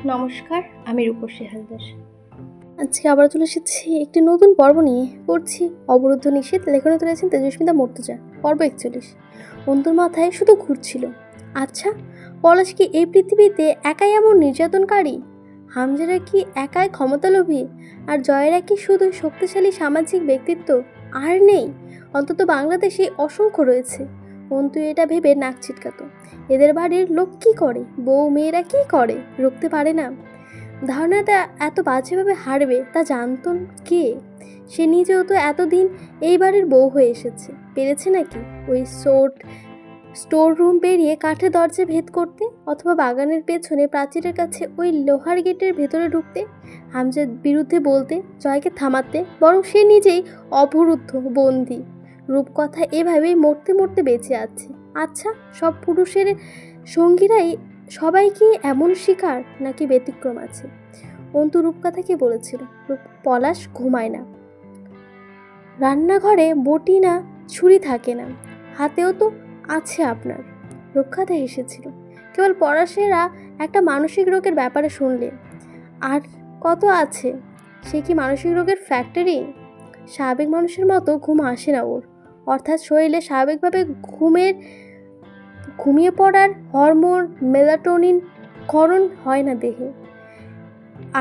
নমস্কার, আমি রূপসী হালদার। আজকে আবার চলে এসেছি একটি নতুন পর্ব নিয়ে। পড়ছি অবরুদ্ধ নিষেধ, লেখনে তুলেছেন তেজস্মিতা মর্তুজা। পর্ব 41। অন্তুর মাথায় শুধু ঘুরছিল, আচ্ছা পলাশ কি এই পৃথিবীতে একাই এমন নির্যাতনকারী? হামজারা কি একাই ক্ষমতালোভী? আর জয়েরা কি শুধু শক্তিশালী সামাজিক ব্যক্তিত্ব? আর নেই? অন্তত বাংলাদেশে অসংখ্য রয়েছে। অন্তু এটা ভেবে নাক ছিটকাতো। এদের বাড়ির লোক কি করে, বউ মেয়েরা কি করে, রুখতে পারে না? ধারণাটা এত বাজেভাবে হারবে তা জানতো কে? সে নিজেও তো এতদিন এই বাড়ির বউ হয়ে এসেছে, পেরেছে নাকি ওই স্টোর রুম পেরিয়ে কাঠের দরজা ভেদ করতে, অথবা বাগানের পেছনে প্রাচীরের কাছে ওই লোহার গেটের ভেতরে ঢুকতে, হামজার বিরুদ্ধে বলতে, জয়কে থামাতে? বরং সে নিজেই অবরুদ্ধ, বন্দি, রূপকথা এভাবেই মরতে মরতে বেঁচে আছে। আচ্ছা, সব পুরুষের সঙ্গীরাই সবাই কি এমন শিকার, নাকি ব্যতিক্রম আছে? অন্তু রূপকথাকে বলেছিল, পলাশ ঘুমায় না, রান্নাঘরে বটি না ছুরি থাকে না, হাতেও তো আছে আপনার। রূপকথা হেসেছিল, কেবল পলাশেরা একটা মানসিক রোগের ব্যাপারে শুনলে। আর কত আছে? সে কি মানসিক রোগের ফ্যাক্টরি? স্বাভাবিক মানুষের মতো ঘুম আসে না ওর, অর্থাৎ শরীরে স্বাভাবিকভাবে ঘুমিয়ে পড়ার হরমোন মেলাটোনিন ক্ষরণ হয় না দেহে।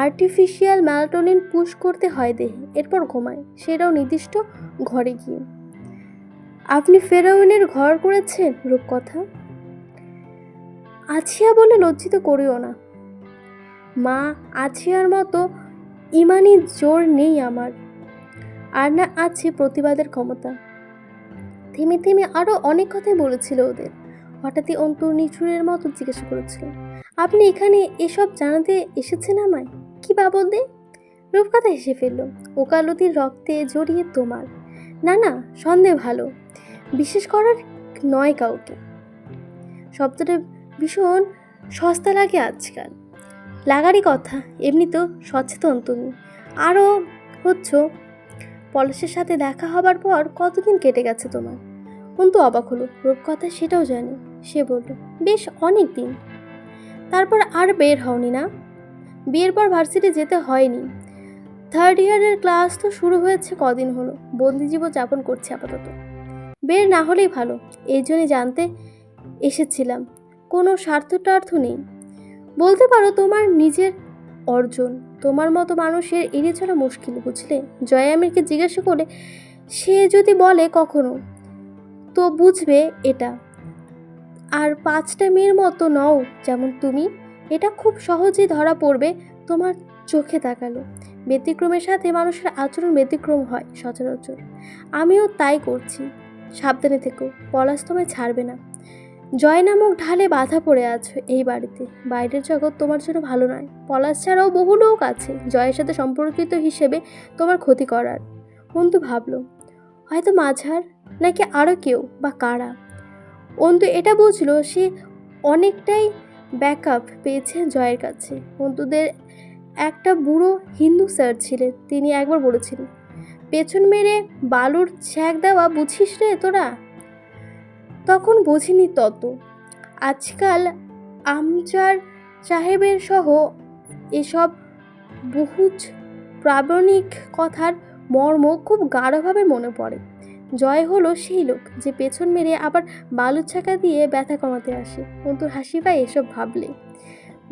আর্টিফিশিয়াল মেলাটোনিন পুশ করতে হয় দেহে, এরপর ঘুমায়, সেটাও নির্দিষ্ট ঘরে গিয়ে। আপনি ফেরাউনের ঘর করেছেন? রূপকথা। আছিয়া বলে লজ্জিত করিও না মা, আছিয়ার মতো ইমানি জোর নেই আমার, আর না আছে প্রতিবাদের ক্ষমতা। থেমে থেমে আরও অনেক কথাই বলেছিল ওদের। হঠাৎই অন্তর নিঠুরের মতো জিজ্ঞাসা করেছিল, আপনি এখানে এসব জানাতে এসেছেন আমায়? কি বাবদে? রূপকথা হেসে ফেলল, ওকালতির রক্তে জড়িয়ে তোমার। না না, সন্দেহ ভালো, বিশেষ করার নয় কাউকে। শব্দটা ভীষণ সস্তা লাগে আজকাল। লাগারই কথা, এমনি তো সচেতন তুমি। আরও হচ্ছ, পলাশের সাথে দেখা হবার পর কতদিন কেটে গেছে তোমার? অন্তু অবাক হলো, রূপকথা সেটাও জানে। সে বলল, বেশ অনেক দিন। তারপর আর বের হওনি না? বিয়ের পর ভার্সিটি যেতে হয়নি। থার্ড ইয়ারের ক্লাস তো শুরু হয়েছে কদিন হলো, বন্দি জীবন যাপন করছে আপাতত। বের না হলেই ভালো, এই জন্যই জানতে এসেছিলাম। কোনো স্বার্থ নেই, বলতে পারো তোমার নিজের অর্জন। তোমার মতো মানুষের এড়িয়ে চলা মুশকিল, বুঝলে? জয়া আমিরকে জিজ্ঞাসা করে, সে যদি বলে কখনো, তো বুঝবে এটা। আর 5টা মেয়ের মতো নও যেমন তুমি, এটা খুব সহজেই ধরা পড়বে তোমার চোখে তাকালে। ব্যতিক্রমের সাথে মানুষের আচরণ ব্যতিক্রম হয় সচরাচর। আমিও তাই করছি। সাবধানে থেকো, পলাশ তোমায় ছাড়বে না। জয় নামক ঢালে বাধা পড়ে আছো এই বাড়িতে। বাইরের জগৎ তোমার জন্য ভালো নয়। পলাশ ছাড়াও বহু লোক আছে জয়ের সাথে সম্পর্কিত হিসেবে তোমার ক্ষতি করার। অন্তু ভাবল, হয়তো মাঝার, নাকি আরও কেউ বা কারা। অন্তু এটা বুঝলো সে অনেকটাই ব্যাকআপ পেয়েছে জয়ের কাছে। অন্তুদের একটা বুড়ো হিন্দু স্যার ছিলেন, তিনি একবার বলেছিলেন, পেছন মেরে বালুর ছ্যাঁক দেওয়া বুঝিস রে তোরা? তখন বুঝিনি তত। আজকাল আমজার সাহেবের সহ এসব বহুজ প্রাবণিক কথার মর্ম খুব গাঢ়ভাবে মনে পড়ে। জয় হলো সেই লোক যে পেছন মেরে আবার বালুর ছাকা দিয়ে ব্যথা কমাতে আসে। অন্তুর হাসি পায় এসব ভাবলে।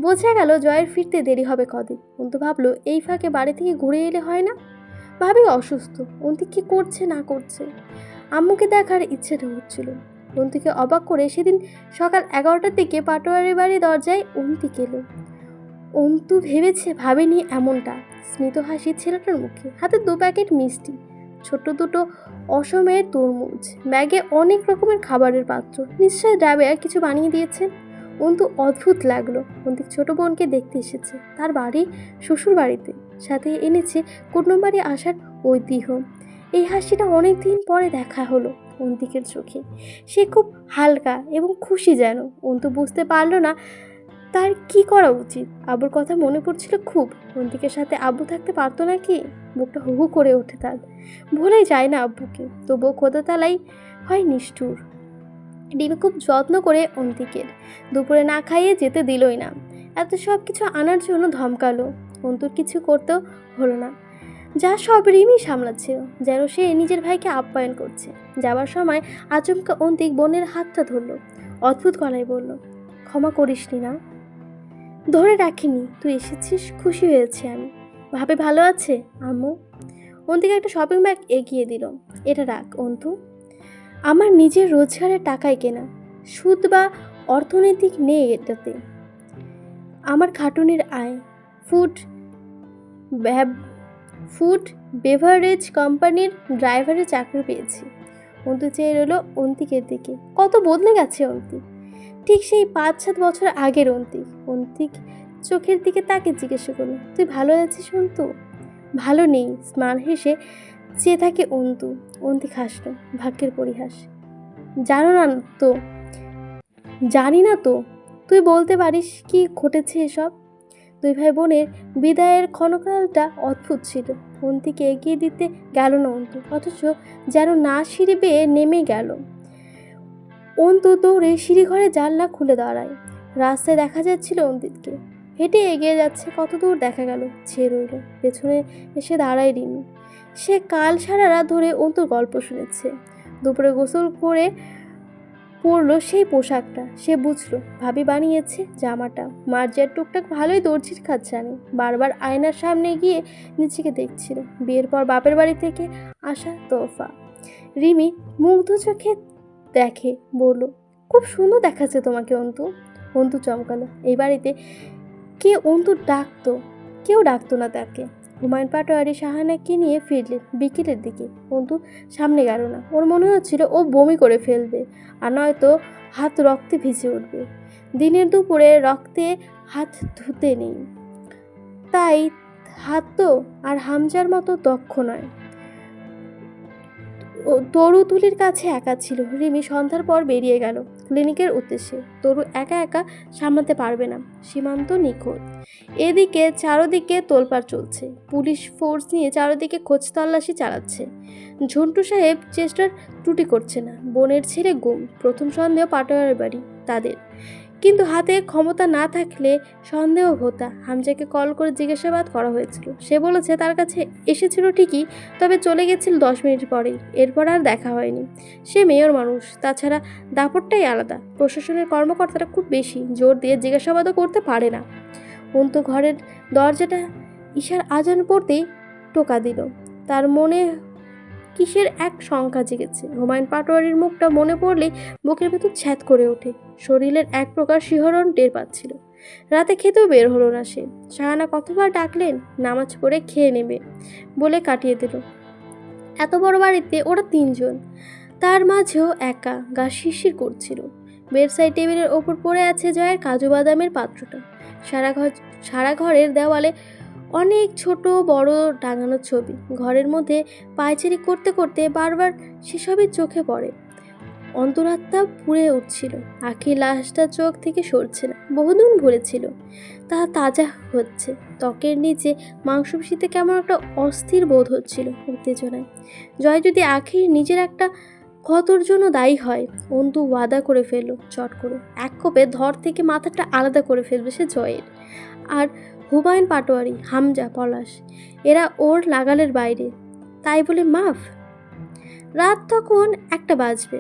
বোঝা গেল জয়ের ফিরতে দেরি হবে কদিন। অন্তু ভাবলো, এই ফাঁকে বাড়ি থেকে ঘুরে এলে হয় না। ভাবি অসুস্থ, অন্তি কি করছে না করছে। আম্মুকে দেখার ইচ্ছেটা হচ্ছিল। অন্তিকে অবাক করে সেদিন সকাল 11টার দিকে পাটোয়ারি বাড়ি দরজায় অন্তিক এলো। অন্তু ভাবেনি এমনটা। স্মিত হাসি ছেলেটার মুখে, হাতে 2 প্যাকেট মিষ্টি, ছোট্ট দুটো অসমের তরমুজ, ব্যাগে অনেক রকমের খাবারের পাত্র। নিশ্চয়ই ড্রাইভার কিছু বানিয়ে দিয়েছেন। অন্তু অদ্ভুত লাগলো। অন্তিক ছোট বোনকে দেখতে এসেছে, তার বাড়ি শ্বশুর বাড়িতে, সাথে এনেছে কুটুম বাড়ি আসার ঐতিহ্য। এই হাসিটা অনেক দিন পরে দেখা হলো অন্তিকের চোখে। সে খুব হালকা এবং খুশি যেন। অন্তু বুঝতে পারলো না তার কি করা উচিত। আব্বুর কথা মনে পড়ছিল খুব। অন্তিকের সাথে আব্বু থাকতে পারতো নাকি? বুকটা হু হু করে ওঠে তার। ভুলেই যায় না আব্বুকে, তবুও খোদাতালাই হয় নিষ্ঠুর। ডিমি খুব যত্ন করে অন্তিকের দুপুরে না খাইয়ে যেতে দিলই না। এত সব কিছু আনার জন্য ধমকালো। অন্তুর কিছু করতেও হলো না, যা সব রিমি সামলাচ্ছিল, যেন সে নিজের ভাইকে আপ্যায়ন করছে। যাবার সময় আচমকা অন্তিক বোনের হাতটা ধরল, অদ্ভুত গলায় বলল, ক্ষমা করিসনি না? ধরে রাখিনি, তুই এসেছিস, খুশি হয়েছি আমি। ভাবে ভালো আছে আম্মু? অন্তিক একটা শপিং ব্যাগ এগিয়ে দিল। এটা রাখ অন্তু, আমার নিজের রোজগারের টাকায় কেনা, সুদ বা অর্থনৈতিক নেই এটাতে। আমার খাটুনির আয়। ফুড ফুড বেভারেজ কোম্পানির ড্রাইভারের চাকরি পেয়েছি। অন্তু চেয়ে রইল অন্তিকের দিকে। কত বদলে গেছে অন্তিক, ঠিক সেই 5-7 বছর আগের অন্তিক। অন্তিক চোখের দিকে তাকে জিজ্ঞাসা করলো, তুই ভালো আছিস অন্তু? ভালো নেই, স্মার হেসে চেয়ে থাকে অন্তু। অন্তিক হাসল, ভাগ্যের পরিহাস। জানো না তো, জানি না তো, তুই বলতে পারিস কি ঘটেছে এসব? দুই ভাই বোনের বিদায়ের ক্ষণকালটা অদ্ভুত ছিল। অন্তিকে এগিয়ে দিতে গেল না অন্তু, অথচ যেন না সিঁড়ি বেয়ে নেমে গেল। অন্তু দৌড়ে সিঁড়িঘরে জানলা খুলে দাঁড়ায়। রাস্তায় দেখা যাচ্ছিল অন্তিককে হেঁটে এগিয়ে যাচ্ছে। কত দূর দেখা গেল, ছেয়ে রইল। পেছনে এসে দাঁড়ায় রিমি। সে কাল সারা রাত ধরে অন্তুর গল্প শুনেছে। দুপুরে গোসল করে পরলো সেই পোশাকটা। সে বুঝলো ভাবি বানিয়েছে জামাটা। মার্জিয়ার টুকটাক ভালোই দর্জির কাজ জানে। বারবার আয়নার সামনে গিয়ে নিজেকে দেখছিল, বিয়ের পর বাপের বাড়ি থেকে আসা তোহফা। রিমি মুগ্ধ চোখে দেখে, বলল, খুব সুন্দর দেখাচ্ছে তোমাকে অন্তু। অন্তু চমকালো। এই বাড়িতে কে অন্তু ডাকতো? কেউ ডাকতো না তাকে। হুমায়ুন পাটোয়ারি শাহানাকে নিয়ে ফিরলেন বিকেলের দিকে। অন্তু সামনে গেল না। ওর মনে হচ্ছিল ও বমি করে ফেলবে, আর নয়তো হাত রক্তে ভিজে উঠবে। দিনের দুপুরে রক্তে হাত ধুতে নেই, তাই হাত তো আর হামজার মতো দক্ষ নয়। তরু তুলির কাছে একা ছিল। রিমি সন্ধ্যার পর বেরিয়ে গেল ক্লিনিকের উদ্দেশ্যে। তরু একা একা সামলাতে পারবে না। সীমান্ত নিখোঁজ। এদিকে চারদিকে তোলপাড় চলছে। পুলিশ ফোর্স নিয়ে চারদিকে খোঁজ তল্লাশি চালাচ্ছে। ঝন্টু সাহেব চেষ্টার ত্রুটি করছে না। বোনের ছেলে গুম, প্রথম সন্দেহ পাটোয়ারের বাড়ি তাদের। কিন্তু হাতে ক্ষমতা না থাকলে সন্দেহ হতা। হামজাকে কল করে জিজ্ঞাসাবাদ করা হয়েছিল। সে বলেছে তার কাছে এসেছিল ঠিকই, তবে চলে গেছিল 10 মিনিট পরেই। এরপর আর দেখা হয়নি। সে মেয়র মানুষ, তাছাড়া দাপটটাই আলাদা। প্রশাসনের কর্মকর্তারা খুব বেশি জোর দিয়ে জিজ্ঞাসাবাদও করতে পারে না। অন্তু ঘরের দরজাটা ঈশার আজান পড়তেই টোকা দিল। তার মনে কিসের এক শঙ্কা জেগেছে। হুমায়ুন পাটোয়ারির মুখটা মনে পড়লেই বুকের ভেতর ছ্যাদ করে ওঠে। শরীরের এক প্রকার শিহরণ টের পাচ্ছিল। রাতে খেতেও বের হলো না সে। শাহানা কতবার ডাকলেন নামাজ পড়ে খেয়ে নেবে বলে কাটিয়ে দিল। এত বড় বাড়িতে ওরা 3 জন, তার মাঝেও একা গা শিরশির করছিল। বেডসাইড টেবিলের ওপর পড়ে আছে জয়ের কাজু বাদামের পাত্রটা। সারা ঘরের দেওয়ালে অনেক ছোট বড় টাঙানো ছবি। ঘরের মধ্যে পায়চারি করতে করতে বারবার সেসবই চোখে পড়ে। অন্তরাত্মা পুড়ে উঠছিল। আখির লাশটা চোখ থেকে সরছে না। বহুদিন ভুলেছিল, তা তাজা হচ্ছে। ত্বকের নিচে মাংসপেশিতে কেমন একটা অস্থির বোধ হচ্ছিল উত্তেজনায়। জয় যদি আখির নিজের একটা ক্ষতর জন্য দায়ী হয়, অন্তু ওয়াদা করে ফেলল চট করে, এক কোপে ধর থেকে মাথাটা আলাদা করে ফেলবে সে জয়ের। আর হুমায়ুন পাটোয়ারি, হামজা, পলাশ এরা ওর লাগালের বাইরে, তাই বলে মাফ? রাত তখন 1টা বাজবে।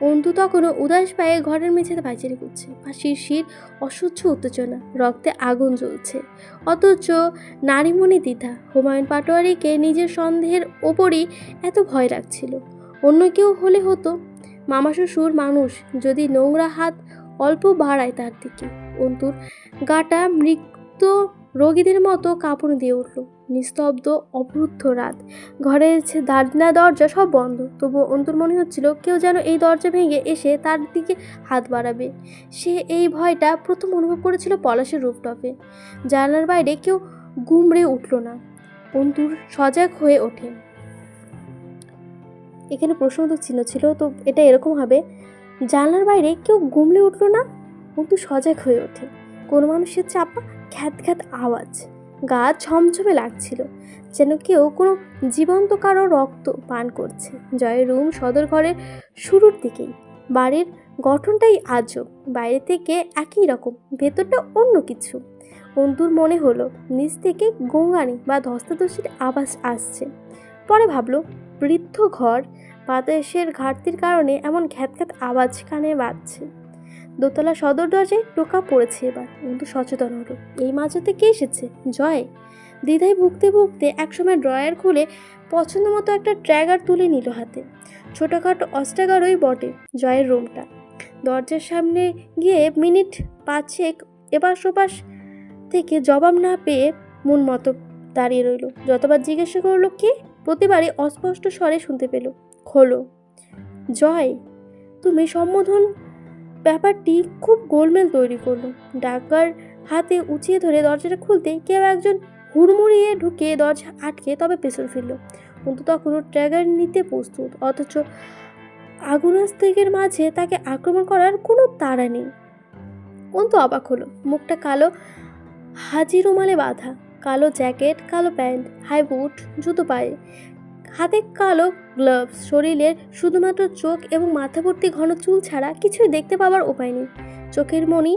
অন্তু তখনও উদাস পায়ে ঘরের মেঝেতে পায়চারি করছে। ফাঁসির শির অসহ্য উত্তেজনা, রক্তে আগুন জ্বলছে। অথচ নারীমণি দ্বিধা। হুমায়ুন পাটোয়ারিকে নিজের সন্দেহের ওপরই এত ভয় রাখছিল। অন্য কেউ হলে হতো, মামা শ্বশুর মানুষ, যদি নোংরা হাত অল্প বাড়ায় তার দিকে। অন্তুর গাটা মৃত রোগীদের মতো কাঁপুনি দিয়ে উঠল। নিস্তব্ধ অবরুদ্ধ রাত। ঘরের জানলা দরজা সব বন্ধ। তবুও অন্তুর মনে হচ্ছিল কেউ যেন এই দরজা ভেঙে এসে তার দিকে হাত বাড়াবে। সে এই ভয়টা প্রথম অনুভব করেছিল পলাশের রুফটপে। জানলার বাইরে কেউ গুমড়ে উঠল না। অন্তুর সজাগ হয়ে ওঠে। এখানে প্রশ্নবোধক চিহ্ন ছিল, তো এটা এরকম হবে, জানলার বাইরে কেউ গুমড়ে উঠল না। অন্তু সজাগ হয়ে ওঠে। কোনো মানুষের চাপা খ্যাত খ্যাত আওয়াজ। গা ছমছমে লাগছিল, যেন কেউ কোনো জীবন্ত কারো রক্ত পান করছে। জয়ের রুম সদর ঘরের শুরুর দিকেই। বাড়ির গঠনটাই আজব, বাইরে থেকে একই রকম, ভেতরটা অন্য কিছু। অন্তুর মনে হলো নিচ থেকে গোঙানি বা ধস্তাধস্তির আওয়াজ আসছে। পরে ভাবলো বৃদ্ধ ঘর, বাতাসের ঘাটতির কারণে এমন ঘ্যাত আওয়াজ কানে বাজছে। দোতলা সদর দরজায় টোকা পড়েছে এবার। অন্তু সচেতন হলো, এই মাঝরাতে কে এসেছে? জয়। দ্বিধায় ভুগতে ভুগতে একসময় ড্রয়ার খুলে পছন্দ মতো একটা ট্র্যাগার তুলে নিল হাতে। ছোটোখাটো অস্ত্রাগারই বটে জয়ের রুমটা। দরজার সামনে গিয়ে মিনিট 5 এপাশ ওপাশ থেকে জবাব না পেয়ে মন মতো দাঁড়িয়ে রইল। যতবার জিজ্ঞাসা করলো কে, প্রতিবারই অস্পষ্ট স্বরে শুনতে পেল, খোলো। জয়। তুমি সম্বোধন ব্যাপারটি খুব গোলমেল তৈরি করলো। ডাকার হাতে উঁচিয়ে ধরে দরজাটা খুলতে কেউ একজন হুড়মুড়িয়ে ঢুকে দরজা আটকে তবে পেছন ফিরল। কিন্তু তখনও ট্র্যাগার নিতে প্রস্তুত, অথচ আগুনাস্তিকের মাঝে তাকে আক্রমণ করার কোনো তাড়া নেই। অন্তু অবাক হলো। মুখটা কালো হাজি রুমালে বাঁধা, কালো জ্যাকেট, কালো প্যান্ট, হাই বুট, জুতো পায়ে, হাতে কালো গ্লাভস। শরীরের শুধুমাত্র চোখ এবং মাথা ভর্তি ঘন চুল ছাড়া কিছুই দেখতে পাওয়ার উপায় নেই। চোখের মণি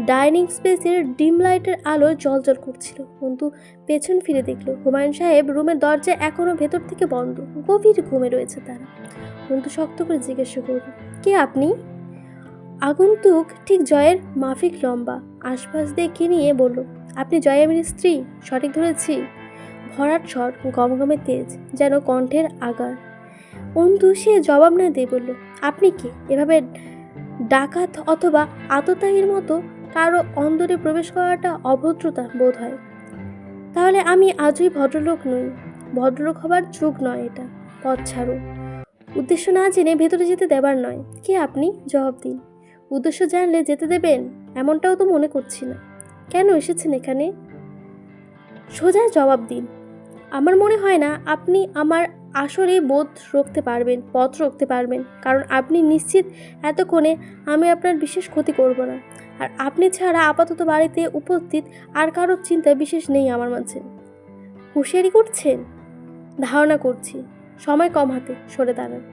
ডাইনিং স্পেসের ডিম লাইটের আলোয় জলজল করছিল। কিন্তু পেছন ফিরে দেখল হুমায়ুন সাহেব রুমের দরজা এখনও ভেতর থেকে বন্ধ। গভীর ঘুমে রয়েছে তারা। কিন্তু শক্ত করে জিজ্ঞাসা করল, কে আপনি? আগন্তুক ঠিক জয়ের মাফিক লম্বা, আশপাশ দেখে নিয়ে বলল, আপনি জয়ামিনীর স্ত্রী? সঠিক ধরেছি? ভরাট স্বর, গমগমে তেজ, যেন কণ্ঠের আগার। অন্তু সে জবাব না দিয়ে বলল, আপনি কে? এভাবে ডাকাত অথবা আততায়ীর মতো কারো অন্দরে প্রবেশ করাটা অভদ্রতা বোধ হয়। তাহলে আমি আজই ভদ্রলোক নই। ভদ্রলোক হবার যুগ নয় এটা। পথ ছাড়ুন। উদ্দেশ্য না জেনে ভেতরে যেতে দেবার নয়। কে আপনি? জবাব দিন। উদ্দেশ্য জানলে যেতে দেবেন এমনটাও তো মনে করছি না। কেন এসেছেন এখানে? সোজা জবাব দিন। আমার মনে হয় না আপনি আমার আসরে বোধ রখতে পারবেন, পথ রখতে পারবেন, কারণ আপনি নিশ্চিত এতক্ষণে আমি আপনার বিশেষ ক্ষতি করব না। আর আপনি ছাড়া আপাতত বাড়িতে উপস্থিত আর কারোর চিন্তা বিশেষ নেই আমার মাঝে। হুঁশিয়ারি করছেন? ধারণা করছি। সময় কম হাতে, সরে দাঁড়ান।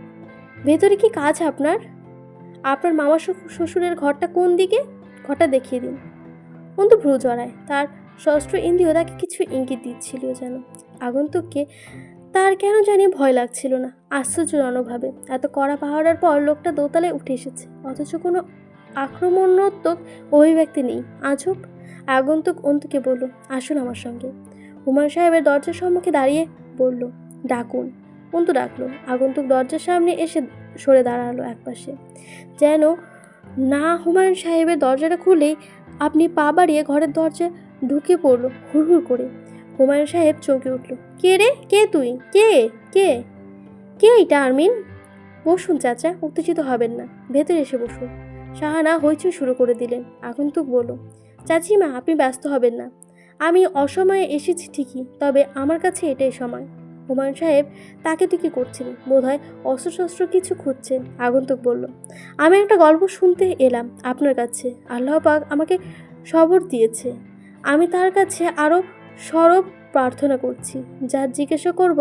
ভেতরে কি কাজ আপনার? আপনার মামা শ্বশুরের ঘরটা কোন দিকে? ঘরটা দেখিয়ে দিন। অন্তু ভ্রু জড়ায়। তার ষষ্ঠ ইন্দ্রিয় তাকে কিছু ইঙ্গিত দিচ্ছিল যেন। আগন্তুককে তার কেন জানি ভয় লাগছিল না। আশ্চর্যজনকভাবে এত কড়া পাহারার পর লোকটা দোতলায় উঠে এসেছে, অথচ কোনো আক্রমণাত্মক অভিব্যক্তি নেই। আজব। আগন্তুক অন্তুকে বলল, আসুন আমার সঙ্গে। হুমায়ুন সাহেবের দরজার সম্মুখে দাঁড়িয়ে বলল, ডাকুন। অন্তু ডাকলো। আগন্তুক দরজার সামনে এসে সরে দাঁড়ালো একপাশে, যেন না হুমায়ুন সাহেবের দরজাটা খুলেই আপনি পা বাড়িয়ে ঘরের দরজা ঢুকে পড়ল হুড়হুড় করে। হুমায়ুন সাহেব চমকে উঠল। কে রে? কে তুই? কে? কে? কে এটা আরমিন? বসুন চাচা, উত্তেজিত হবেন না, ভেতরে এসে বসুন। শাহানা হইচই শুরু করে দিলেন। আগন্তুক বলল, চাচিমা আপনি ব্যস্ত হবেন না, আমি অসময়ে এসেছি ঠিকই, তবে আমার কাছে এটাই সময়। হুমায়ুন সাহেব তাকে তুই কি করছিলেন, বোধ হয় অস্ত্রশস্ত্র কিছু খুঁজছেন। আগন্তুক বলল, আমি একটা গল্প শুনতে এলাম আপনার কাছে। আল্লাহ পাক আমাকে সবর দিয়েছে, আমি তার কাছে আরও সরব প্রার্থনা করছি। যা জিজ্ঞাসা করব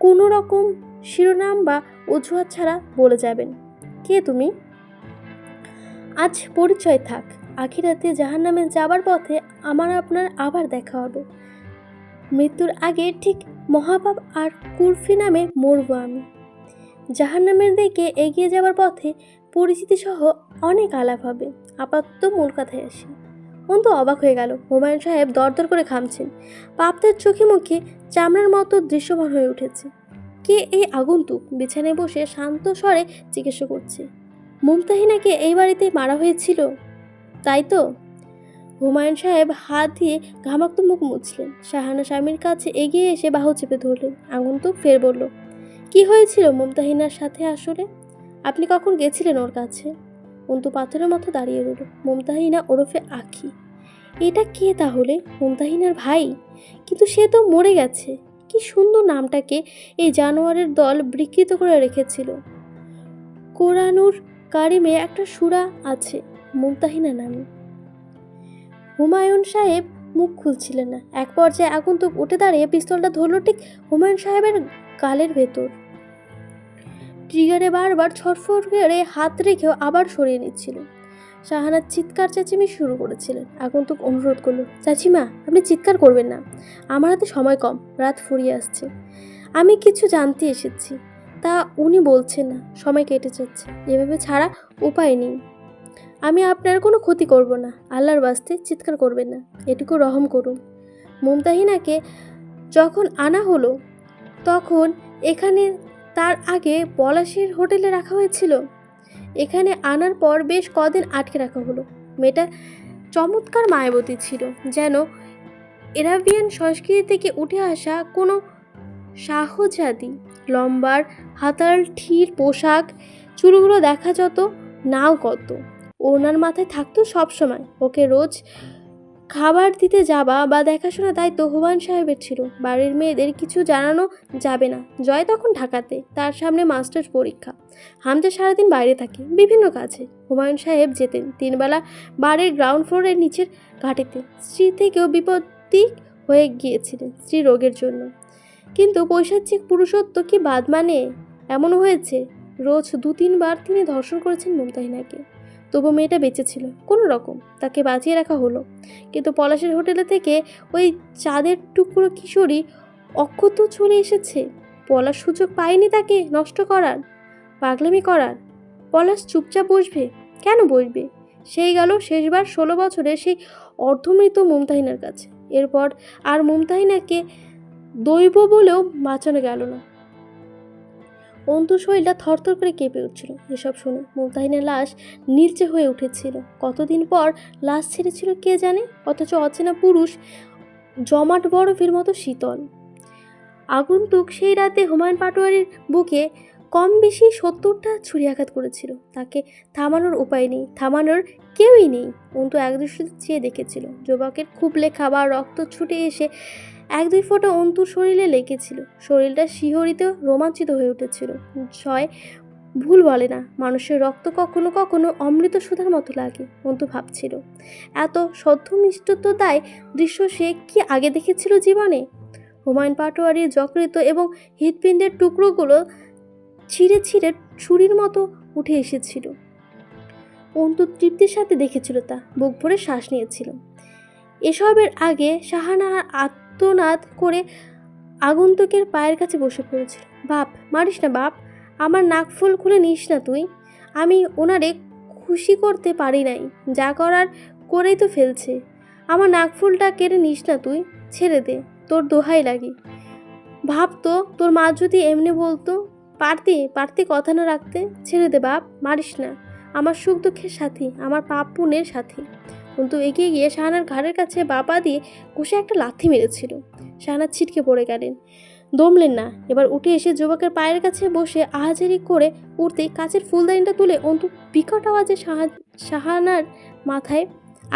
কোনো রকম শিরোনাম বা অজুহাত ছাড়া বলে যাবেন। কে তুমি? আজ পরিচয় থাক, আখিরাতে জাহান্নামে যাবার পথে আমার আপনার আবার দেখা হবে। মৃত্যুর আগে ঠিক মহাপাপ আর কুরফি নামে মরব আমি। জাহান্নামের দিকে এগিয়ে যাবার পথে পরিচিতি সহ অনেক আলাপ হবে। আপাতত মূল কথায় আসি। অন্তু অবাক হয়ে গেল। হুমায়ুন সাহেব দরদর করে ঘামছেন। পাপদের চোখে মুখে চামড়ার মতো দৃশ্যমান হয়ে উঠেছে। কে এই আগন্তুক? বিছানায় বসে শান্ত স্বরে জিজ্ঞাসা করছে। মুমতাহিনাকে এই বাড়িতে মারা হয়েছিল, তাই তো? হুমায়ুন সাহেব হাত দিয়ে ঘামাক্ত মুখ মুছলেন। শাহানা স্বামীর কাছে এগিয়ে এসে বাহু চেপে ধরলেন। আগন্তুক ফের বলল, কি হয়েছিল মুমতাহিনার সাথে আসলে? আপনি কখন গেছিলেন ওর কাছে? অন্তু পাথরের মতো দাঁড়িয়ে রইল। মুমতাহিনা ওরফে আখি। এটা কে তাহলে? মুমতাহিনার ভাই? কিন্তু সে তো মরে গেছে। কি সুন্দর নামটাকে এই জানোয়ারের দল বিকৃত করে রেখেছিল। কোরআনুর কারিমে একটা সূরা আছে মুমতাহিনা নামে। হুমায়ুন সাহেব মুখ খুলছিলেন না। এক পর্যায়ে আগন্তুক উঠে দাঁড়িয়ে পিস্তলটা ধরল ঠিক হুমায়ুন সাহেবের গালের ভেতর। ট্রিগারে বারবার ছটফট করে হাত রেখেও আবার সরিয়ে নিচ্ছিল। শাহানা চিৎকার চেঁচিয়ে শুরু করেছিলেন। আগন্তুক অনুরোধ করলো, চাচিমা আপনি চিৎকার করবেন না, আমার হাতে সময় কম, রাত ফুরিয়ে আসছে, আমি কিছু জানতে এসেছি। তা উনি বলছেন না, সময় কেটে যাচ্ছে, এভাবে ছাড়া উপায় নেই। আমি আপনার কোনো ক্ষতি করব না, আল্লাহর বাস্তে চিৎকার করবেন না, এটুকু রহম করুন। মুমতাহিনাকে যখন আনা হলো তখন এখানে তার আগে পলাশের হোটেলে রাখা হয়েছিল। এখানে আনার পর বেশ কদিন আটকে রাখা হলো। মেয়েটা চমৎকার মায়াবতী ছিল, যেন এরাবিয়ান সংস্কৃতি থেকে উঠে আসা কোনো শাহজাদি। লম্বার হাতাল ঠির পোশাক, চুলগুলো দেখা যত নাও কত, ওনার মাথায় থাকতো সবসময়। ওকে রোজ খাবার দিতে যাবা বা দেখাশোনা দায়িত্ব হুমায়ুন সাহেবের ছিল। বাড়ির মেয়েদের কিছু জানানো যাবে না। জয় তখন ঢাকাতে, তার সামনে মাস্টার্স পরীক্ষা। হামজা সারাদিন বাইরে থাকে বিভিন্ন কাজে। হুমায়ুন সাহেব যেতেন তিনবেলা বাড়ির গ্রাউন্ড ফ্লোরের নিচের ঘাটিতে। স্ত্রী থেকেও বিপত্তি হয়ে গিয়েছিলেন স্ত্রী রোগের জন্য। কিন্তু পৈশাচিক পুরুষত্ব কি বাদ মানে? এমন হয়েছে রোজ 2-3 বার তিনি ধর্ষণ করেছেন মুমতাহিনাকে। তবু মেয়েটা বেঁচে ছিল কোনো রকম, তাকে বাঁচিয়ে রাখা হলো। কিন্তু পলাশের হোটেলে থেকে ওই চাঁদের টুকরো কিশোরী অক্ষত চলে এসেছে। পলাশ সুযোগ পায়নি তাকে নষ্ট করার, পাগলামি করার। পলাশ চুপচাপ বসবে? কেন বসবে? সেই গেল শেষবার 16 বছরের সেই অর্ধমৃত মুমতাহিনার কাছে। এরপর আর মুমতাহিনাকে দৈব বলেও বাঁচানো গেল না। অন্তুর শরীরটা থরথর করে কেঁপে উঠছিল। এসব শুনে মুমতাহিনের লাশ নীলচে হয়ে উঠেছিল। কতদিন পর লাশ ছেড়েছিল কে জানে, অথচ অচেনা পুরুষ জমাট বরফের মতো শীতল। আগন্তুক সেই রাতে হুমায়ুন পাটোয়ারির বুকে কম বেশি 70টা ছুরিয়াঘাত করেছিল। তাকে থামানোর উপায় নেই, থামানোর কেউই নেই। অন্তু একদৃষ্টিতে চেয়ে দেখেছিল। যুবকের খুব লেখা বা রক্ত ছুটে এসে 1-2 ফোঁটা অন্তুর শরীরে লেগেছিল। শরীরটা শিহরিতে রোমাঞ্চিত হয়ে উঠেছিল। জয় ভুল বলে না, মানুষের রক্ত কখনো কখনো অমৃত সুধার মতো লাগে। অন্তু ভাবছিল, এত সদ্য মিষ্টতায় দৃশ্য সে কি আগে দেখেছিল জীবনে? হুমায়ুন পাটোয়ারির যকৃত এবং হৃৎপিণ্ডের টুকরোগুলো ছিঁড়ে ছিঁড়ে ছুরির মতো উঠে এসেছিল। অন্তু তৃপ্তির সাথে দেখেছিল তা, বুক ভরে শ্বাস নিয়েছিল। এসবের আগে শাহানা আত্মনাদ করে আগন্তুকের পায়ের কাছে বসে পড়েছিল। বাপ, মারিস না বাপ, আমার নাকফুল খুলে নিস না তুই। আমি ওনারে খুশি করতে পারি নাই, যা করার করেই তো ফেলছে। আমার নাকফুলটা কেড়ে নিস না তুই, ছেড়ে দে, তোর দোহাই লাগি। ভাবতো তোর মা যদি এমনি বলতো, পারতি কথা না রাখতে। ছেড়ে দে বাপ, মারিস না, আমার সুখ দুঃখের সাথী, আমার পাপ পুণ্যের সাথী। কিন্তু এগিয়ে গিয়ে শাহানার ঘাড়ের কাছে বাপা দিয়ে কষে একটা লাথি মেরেছিল। শাহানা ছিটকে পড়ে গেলেন, দমলেন না। এবার উঠে এসে যুবকের পায়ের কাছে বসে আহাজারি করে উঠতেই কাচের ফুলদানিটা তুলে অন্তু বিকট আওয়াজে শাহানার মাথায়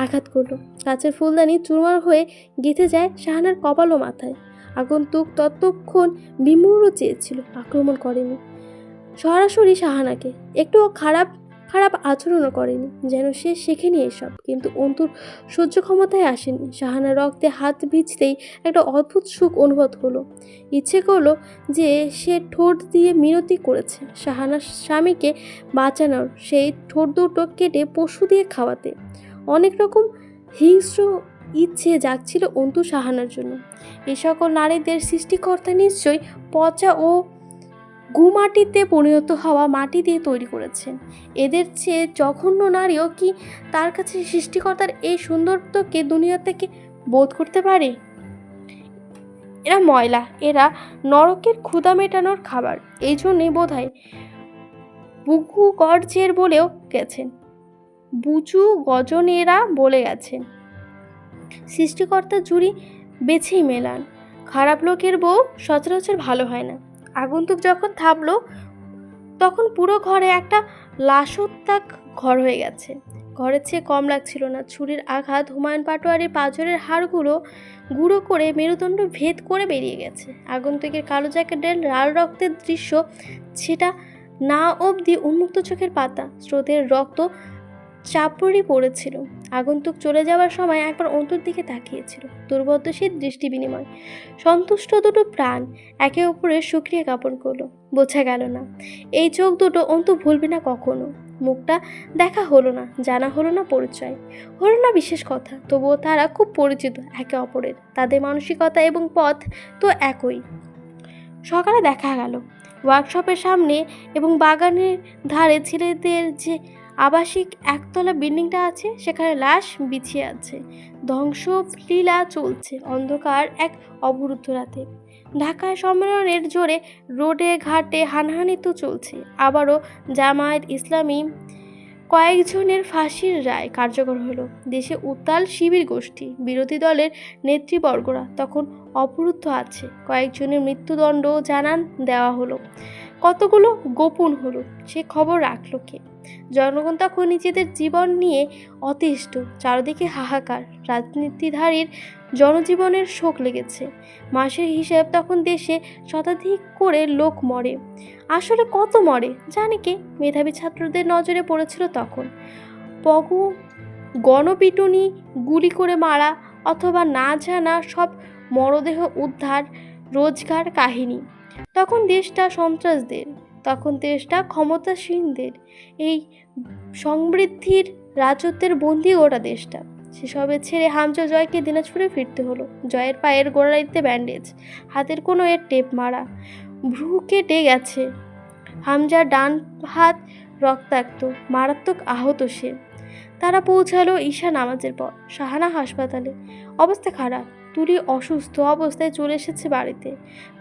আঘাত করলো। কাচের ফুলদানি চুরমার হয়ে গেঁথে যায় শাহানার কপাল ও মাথায়। আগন্তুক ততক্ষণ বিমূঢ় চেয়েছিল, আক্রমণ করেনি সরাসরি শাহানাকে, একটুও খারাপ আচরণও করেনি, যেন সে শেখেনি এসব। কিন্তু অন্তুর সহ্য ক্ষমতায় আসেনি। শাহানার রক্তে হাত ভিজতেই একটা অদ্ভুত সুখ অনুভব হলো। ইচ্ছে করলো যে সে ঠোঁট দিয়ে মিনতি করেছে শাহানার স্বামীকে বাঁচানোর, সেই ঠোঁট দুটো কেটে পশু দিয়ে খাওয়াতে। অনেক রকম হিংস্র ইচ্ছে জাগছিল অন্তু শাহানার জন্য। এ সকল নারীদের সৃষ্টিকর্তা নিশ্চয়ই পচা ও গুমাটিতে পরিণত হওয়া মাটি দিয়ে তৈরি করেছেন। এদের চেয়ে জঘন্য নারীও কি তার কাছে সৃষ্টিকর্তার এই সৌন্দর্যকে দুনিয়া থেকে বোধ করতে পারে? এরা ময়লা, এরা নরকের ক্ষুধা মেটানোর খাবার। এই জন্যই বোধ হয় বুকু গর্জের বলেও গেছেন, বুচু গজনেরা বলে গেছেন, সৃষ্টিকর্তার জুড়ি বেছেই মেলান। খারাপ লোকের বউ সচরাচর ভালো হয় না। আগন্তুক যখন থামলো তখন পুরো ঘরে একটা লাশোত্তাক ঘর হয়ে গেছে। ঘরের চেয়ে কম লাগছিল না। ছুরির আঘাত হুমায়ুন পাটোয়ারির পাঁজরের হাড়গুলো গুঁড়ো করে মেরুদণ্ড ভেদ করে বেরিয়ে গেছে। আগন্তুকের কালো জ্যাকেটের লাল রক্তের দৃশ্য সেটা না অবধি উন্মুক্ত চোখের পাতা। স্রোতের রক্ত চাপড়ি পড়েছিল। আগন্তুক চলে যাওয়ার সময় একবার অন্তুর দিকে তাকিয়েছিল, দুর্বোধ্য সেই দৃষ্টি বিনিময়। সন্তুষ্ট দুটো প্রাণ একে অপরের শুক্রিয়া জ্ঞাপন করলো। বোঝা গেল না এই চোখ দুটো অন্তু ভুলবে না কখনো। মুখটা দেখা হলো না, জানা হলো না পরিচয়, হলো না বিশেষ কথা, তবুও তারা খুব পরিচিত একে অপরের। তাদের মানসিকতা এবং পথ তো একই। সকালে দেখা গেল ওয়ার্কশপের সামনে এবং বাগানের ধারে ছেলেদের যে আবাসিক একতলা বিল্ডিংটা আছে, সেখানে লাশ বিছিয়ে আছে। ধ্বংসলীলা চলছে অন্ধকার এক অবরুদ্ধ রাতে। ঢাকায় সম্মেলনের জোরে রোডে ঘাটে হানাহানি তো চলছে। আবারও জামায়াত ইসলামী কয়েকজনের ফাঁসির রায় কার্যকর হলো। দেশে উত্তাল শিবির গোষ্ঠী, বিরোধী দলের নেতৃবর্গরা তখন অবরুদ্ধ আছে। কয়েকজনের মৃত্যুদণ্ড জানান দেওয়া হলো, কতগুলো গোপন হলো, সে খবর রাখলো কে? জনগণ তখন নিজেদের জীবন নিয়ে অতিষ্ঠ। চারদিকে হাহাকার, রাজনীতিধারীর জনজীবনের শোক লেগেছে। মাসের হিসেব তখন দেশে শতাধিক করে লোক মরে। আসলে কত মরে জানে কে? মেধাবী ছাত্রদের নজরে পড়েছিল তখন। পগু গণপিটুনি, গুলি করে মারা, অথবা না জানা সব মরদেহ উদ্ধার, রোজগার কাহিনী। তখন দেশটা সন্ত্রাসদের, তখন দেশটা ক্ষমতাসীনদের এই সমৃদ্ধির রাজত্বের বন্দী ওটা দেশটা। সেসবে ছেড়ে হামজা জয়কে দিনাজপুরে ফিরতে হলো। জয়ের পায়ের গোড়ালিতে ব্যান্ডেজ, হাতের কোনো এর টেপ মারা, ভ্রু কেটে গেছে। হামজার ডান হাত রক্তাক্ত, মারাত্মক আহত সে। তারা পৌঁছালো ঈশা নামাজের পর শাহানা হাসপাতালে। অবস্থা খারাপ, তুলি অসুস্থ অবস্থায় চলে এসেছে বাড়িতে।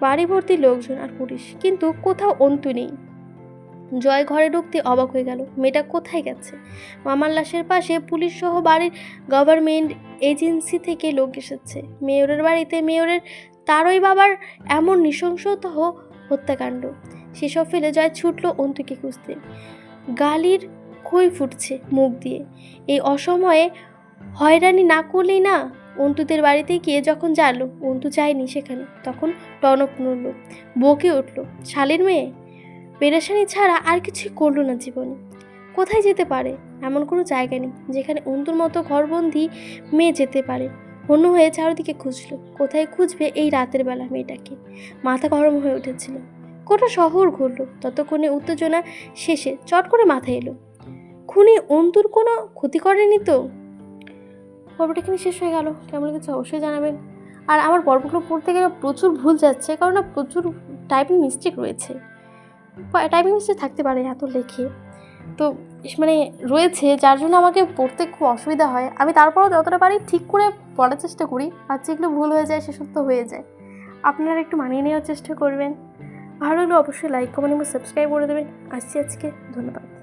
বাড়ি ভর্তি লোকজন আর পুলিশ, কিন্তু কোথাও অন্তু নেই। জয় ঘরে ঢুকতে অবাক হয়ে গেল, মেয়েটা কোথায় গেছে? মামার লাশের পাশে পুলিশ সহ বাড়ির গভর্নমেন্ট এজেন্সি থেকে লোক এসেছে। মেয়রের বাড়িতে মেয়রের তারই বাবার এমন নৃশংসতহ হত্যাকাণ্ড। সেসব ফেলে জয় ছুটল অন্তুকে খুঁজতে। গালির খই ফুটছে মুখ দিয়ে। এই অসময়ে হয়রানি না করলেই না। অন্তুদের বাড়িতে গিয়ে যখন জানলো অন্তু যায়নি সেখানে, তখন টনক নড়ল, বকে উঠল। শালীর মেয়ে পেরেশানি ছাড়া আর কিছুই করলো না জীবনে। কোথায় যেতে পারে? এমন কোনো জায়গা নেই যেখানে অন্তুর মতো ঘরবন্দি মেয়ে যেতে পারে। হন্য হয়ে চারদিকে খুঁজল, কোথায় খুঁজবে এই রাতের বেলা মেয়েটাকে। মাথা গরম হয়ে উঠেছিল। গোটা শহর ঘুরল, ততক্ষণে উত্তেজনা শেষে চট করে মাথায় এলো, খুনি অন্তুর কোনো ক্ষতি করেনি তো? পর্বটা এখানে শেষ হয়ে গেল। কেমন লেগেছে অবশ্যই জানাবেন। আর আমার পর্বগুলো পড়তে গেলে প্রচুর ভুল যাচ্ছে, কারণ না প্রচুর টাইপিং মিস্টেক রয়েছে। টাইপিং মিস্টেক থাকতে পারে এত লেখে, তো মানে রয়েছে, যার জন্য আমাকে পড়তে খুব অসুবিধা হয়। আমি তারপরও যতটা পারি ঠিক করে পড়ার চেষ্টা করি, আর যেগুলো ভুল হয়ে যায় সেসব তো হয়ে যায়। আপনারা একটু মানিয়ে নেওয়ার চেষ্টা করবেন। ভালো হলে অবশ্যই লাইক কমেন্ট এবং সাবস্ক্রাইব করে দেবেন। আসছি আজকে, ধন্যবাদ।